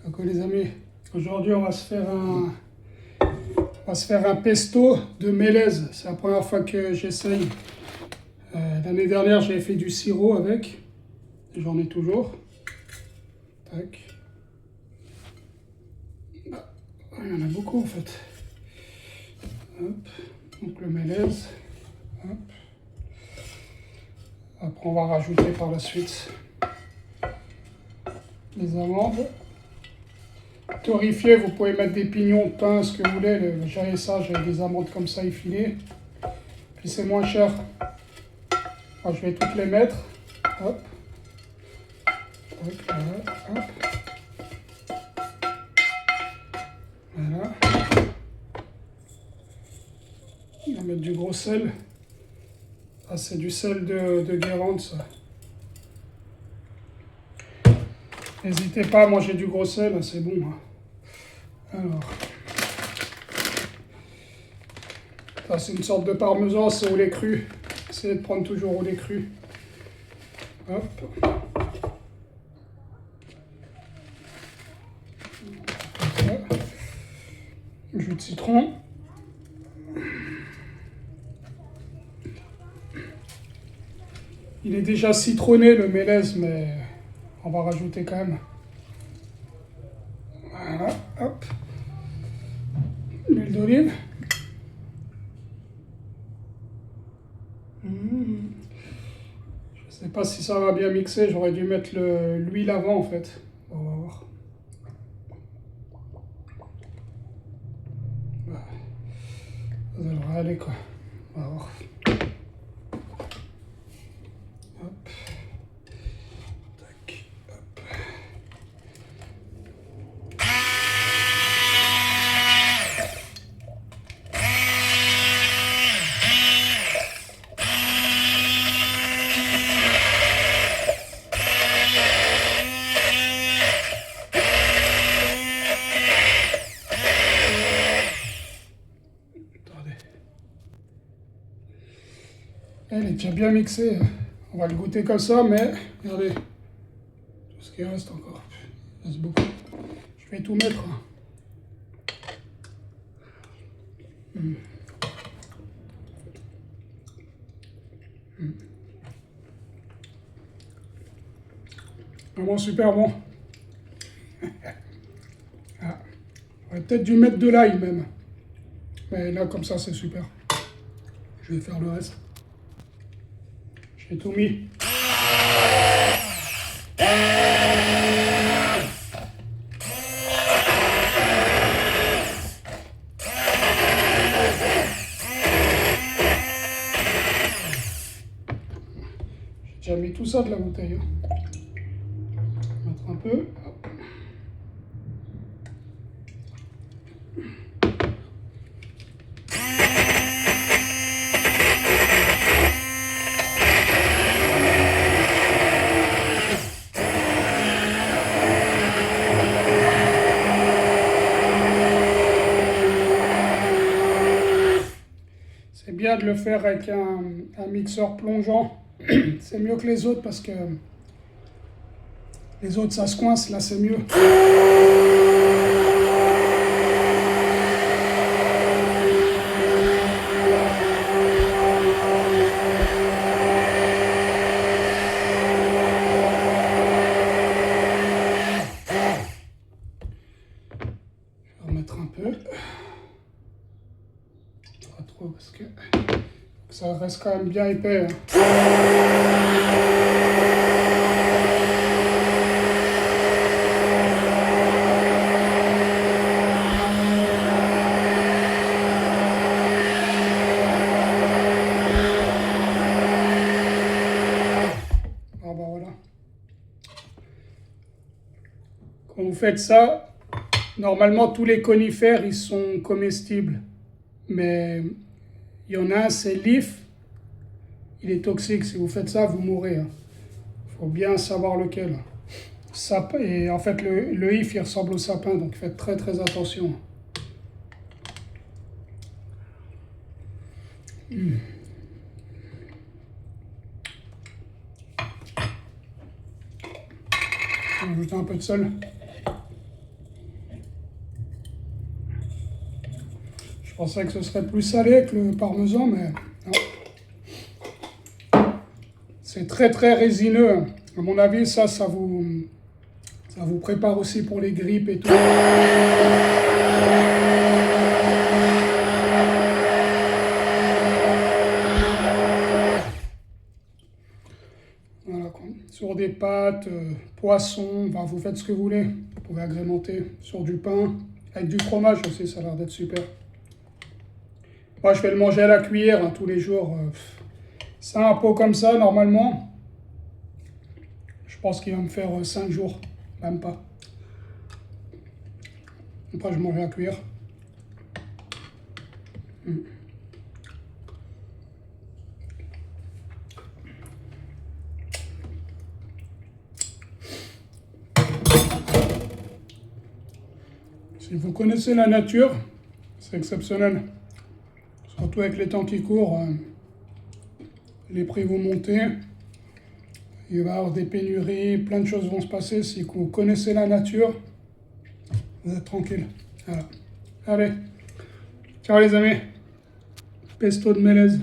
Donc les amis, aujourd'hui on va se faire un pesto de mélèze. C'est la première fois que j'essaye. L'année dernière j'avais fait du sirop avec. J'en ai toujours. Tac. Il y en a beaucoup en fait. Hop. Donc le mélèze. Hop. Après on va rajouter par la suite les amandes. Torréfié, vous pouvez mettre des pignons, pain, ce que vous voulez. J'avais ça, j'avais des amandes comme ça effilées. Puis c'est moins cher. Alors, je vais toutes les mettre. Hop. Voilà. Hop. Voilà. On va mettre du gros sel. Ah, c'est du sel de Guérande, ça. N'hésitez pas à manger du gros sel, c'est bon. Hein. Alors. Ça, c'est une sorte de parmesan, c'est au lait cru. Essayez de prendre toujours au lait cru. Hop. Jus de citron. Il est déjà citronné le mélèze, mais on va rajouter quand même. Voilà, hop. L'huile d'olive. Je sais pas si ça va bien mixer, j'aurais dû mettre l'huile avant en fait. On va voir. Ça devrait aller quoi. On va voir. Hop. Tac. Hop. Elle est déjà bien mixée. On va le goûter comme ça, mais regardez, tout ce qui reste encore. Il reste beaucoup. Je vais tout mettre. Vraiment super bon. Ah. J'aurais peut-être dû mettre de l'ail même. Mais là, comme ça, c'est super. Je vais faire le reste. J'ai tout mis. J'ai déjà mis tout ça de la bouteille. Mettre un peu. Hop. C'est bien de le faire avec un mixeur plongeant. C'est mieux que les autres parce que les autres ça se coince, là c'est mieux. Je vais remettre un peu. Pas trop parce que ça reste quand même bien épais. Hein. Ah bah voilà. Quand vous faites ça, normalement tous les conifères ils sont comestibles. Mais il y en a un, c'est l'if. Il est toxique. Si vous faites ça, vous mourrez. Il faut bien savoir lequel. Et en fait, le if, il ressemble au sapin. Donc faites très très attention. On va ajouter un peu de sel. Je pensais que ce serait plus salé que le parmesan, mais non. C'est très très résineux. À mon avis, ça vous prépare aussi pour les grippes et tout. Voilà, quoi. Sur des pâtes, poissons, enfin, vous faites ce que vous voulez. Vous pouvez agrémenter sur du pain, avec du fromage aussi, ça a l'air d'être super. Moi, je vais le manger à la cuillère hein, tous les jours. C'est un pot comme ça, normalement. Je pense qu'il va me faire 5 jours, même pas. Après, je mange à la cuillère. Si vous connaissez la nature, c'est exceptionnel. Surtout avec les temps qui courent, les prix vont monter. Il va y avoir des pénuries, plein de choses vont se passer. Si vous connaissez la nature, vous êtes tranquille. Voilà. Allez, ciao les amis. Pesto de Mélèze.